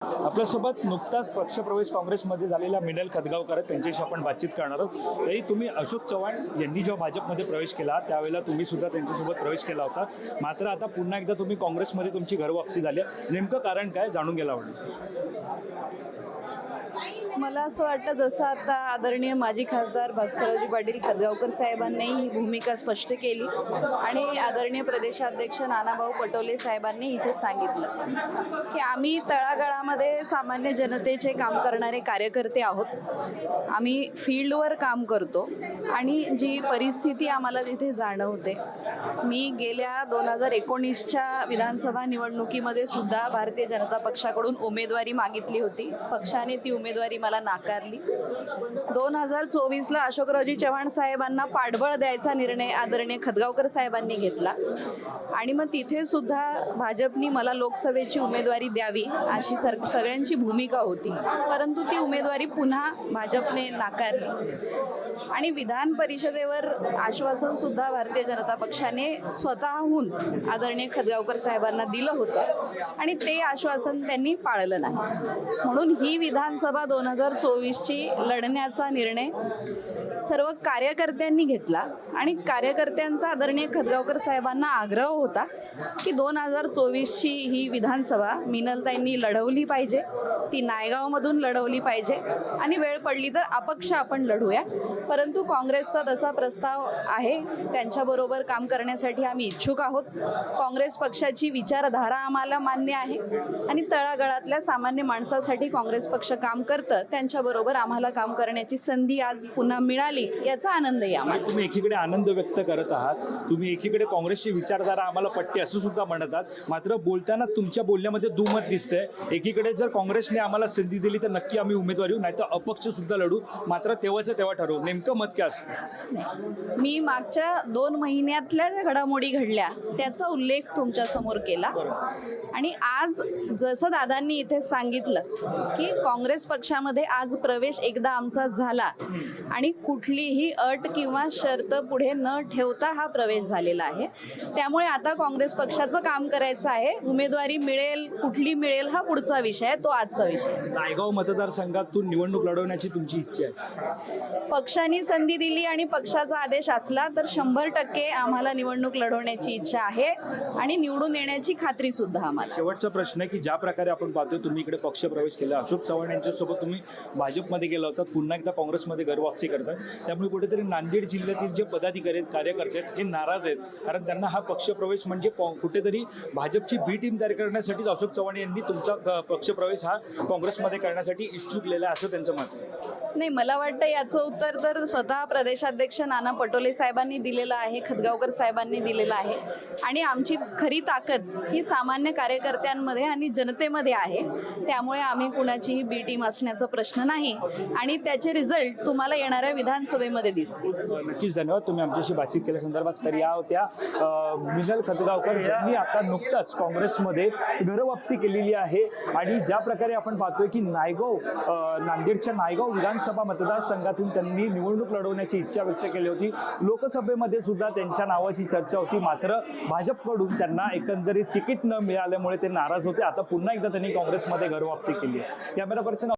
आपल्यासोबत नुकताच पक्षप्रवेश काँग्रेसमध्ये झालेल्या मिनल खतगावकर त्यांच्याशी आपण बातचीत करणार आहोत। तरी तुम्ही अशोक चव्हाण यांनी जेव्हा भाजपमध्ये प्रवेश केला त्यावेळेला तुम्ही सुद्धा त्यांच्यासोबत प्रवेश केला होता, मात्र आता पुन्हा एकदा तुम्ही काँग्रेसमध्ये तुमची घरवापसी झाली आहे, नेमकं कारण काय जाणून घ्यायला आवडेल? मला असं वाटतं जसं आता आदरणीय माजी खासदार भास्कररावजी पाटील खतगावकर साहेबांनी ही भूमिका स्पष्ट केली आणि आदरणीय प्रदेशाध्यक्ष नानाभाऊ पटोले साहेबांनी इथे सांगितलं की आम्ही तळागाळामध्ये सामान्य जनतेचे काम करणारे कार्यकर्ते आहोत। आम्ही फील्डवर काम करतो आणि जी परिस्थिती आम्हाला तिथे जाणवते, मी गेल्या 2019च्या विधानसभा निवडणुकीमध्ये सुद्धा भारतीय जनता पक्षाकडून उमेदवारी मागितली होती, पक्षाने ती उमेदवारी मला नाकारली। 2024ला अशोकरावजी चव्हाण साहेबांना पाठबळ द्यायचा निर्णय आदरणीय खतगावकर साहेबांनी घेतला आणि मग तिथे सुद्धा भाजपनी मला लोकसभेची उमेदवारी द्यावी अशी सगळ्यांची भूमिका होती, परंतु ती उमेदवारी पुन्हा भाजपने नाकारली आणि विधान परिषदेवर आश्वासन सुद्धा भारतीय जनता पक्षाने स्वतःहून आदरणीय खतगावकर साहेबांना दिलं होतं आणि ते आश्वासन त्यांनी पाळलं नाही। म्हणून ही विधानसभा 2024ची लढण्याचा निर्णय सर्व कार्यकर्त्यांनी घेतला आणि कार्यकर्त्यांचा आदरणीय खतगावकर साहेबांना आग्रह होता की 2024ची ही विधानसभा मिनलताईंनी लढवली पाहिजे, ती नायगावमधून लढवली पाहिजे आणि वेळ पडली तर अपक्ष आपण लढूया। परंतु काँग्रेसचा तसा प्रस्ताव आहे, त्यांच्याबरोबर काम करण्यासाठी आम्ही इच्छुक आहोत। काँग्रेस पक्षाची विचारधारा आम्हाला मान्य आहे आणि तळागाळातल्या सामान्य माणसासाठी काँग्रेस पक्ष काम करतं, त्यांच्याबरोबर आम्हाला काम करण्याची संधी आज पुन्हा मिळाली याचा आनंदही आम्हाला। तुम्ही एकीकडे आनंद व्यक्त करत आहात, तुम्ही एकीकडे काँग्रेसची विचारधारा आम्हाला पटते असं सुद्धा म्हणत आहात, मात्र बोलताना तुमच्या बोलण्यामध्ये दुमत दिसतंय। एकीकडे जर काँग्रेसने आम्हाला संधी दिली तर नक्की आम्ही उमेदवारी नाही तर अपक्ष सुद्धा लढू, मात्र तेव्हाचं तेव्हा ठरवू, नेमकं मत काय असतं? मी मागच्या 2 महिन्यातल्या ज्या घडामोडी घडल्या त्याचा उल्लेख तुमच्या समोर केला आणि आज जसं दादांनी इथे सांगितलं की काँग्रेस पक्षामध्ये आज प्रवेश एकदा आमचा झाला आणि कुठलीही अट किंवा शर्त पुढे न ठेवता हा प्रवेश झालेला आहे, त्यामुळे आता काँग्रेस पक्षाचं काम करायचं आहे। उमेदवारी मिळेल कुठली मिळेल हा पुढचा विषय आहे, तो आजचा विषय। नायगाव मतदारसंघातून निवडणूक लढवण्याची तुमची इच्छा आहे? पक्षाने संधी दिली आणि पक्षाचा आदेश असला तर 100% आम्हाला निवडणूक लढवण्याची इच्छा आहे आणि निवडून येण्याची खात्री सुद्धा आम्हाला। शेवटचा प्रश्न आहे की ज्या प्रकारे आपण पाहतोय तुम्ही इकडे पक्ष प्रवेश केला, अशोक चव्हाण यांच्यासोबत तुम्ही भाजपमध्ये गेला होता, पुन्हा एकदा काँग्रेसमध्ये घरवापसी करतात, त्यामुळे कुठेतरी नांदेड जिल्ह्यातील जे पदाधिकारी कार्यकर्ते आहेत हे नाराज आहेत, कारण त्यांना हा पक्षप्रवेश म्हणजे कुठेतरी भाजपची बी टीम तयार करण्यासाठी अशोक चव्हाण यांनी तुमचा पक्षप्रवेश हा काँग्रेसमध्ये करण्यासाठी इच्छुकलेला आहे असं त्यांचं मत आहे। नाही, मला वाटतं याचं उत्तर तर स्वतः प्रदेशाध्यक्ष नाना पटोले साहेबांनी दिलेलं आहे, खतगावकर साहेबांनी दिलेलं आहे आणि आमची खरी ताकद ही सामान्य कार्यकर्त्यांमध्ये आणि जनतेमध्ये आहे, त्यामुळे आम्ही कुणाचीही बी टीम असण्याचा प्रश्न नाही आणि त्याचे रिझल्ट तुम्हाला येणाऱ्या विधानसभेमध्ये दिसतील। नक्कीच धन्यवाद तुम्ही आमच्याशी बातचीत केल्या संदर्भात। तर या होत्या मिनल खतगावकर ज्यांनी आता नुकताच काँग्रेसमध्ये घरवापसी केलेली आहे आणि ज्या प्रकारे आपण पाहतोय की नांदेडच्या नायगाव विधानसभा मतदारसंघातून त्यांनी निवडणूक लढवण्याची इच्छा व्यक्त केली होती। लोकसभेमध्ये सुद्धा त्यांच्या नावाची चर्चा होती, मात्र भाजपकडून त्यांना एकंदरीत तिकीट न मिळाल्यामुळे ते नाराज होते। आता पुन्हा एकदा त्यांनी काँग्रेसमध्ये घरवापसी केली आहे। Camera person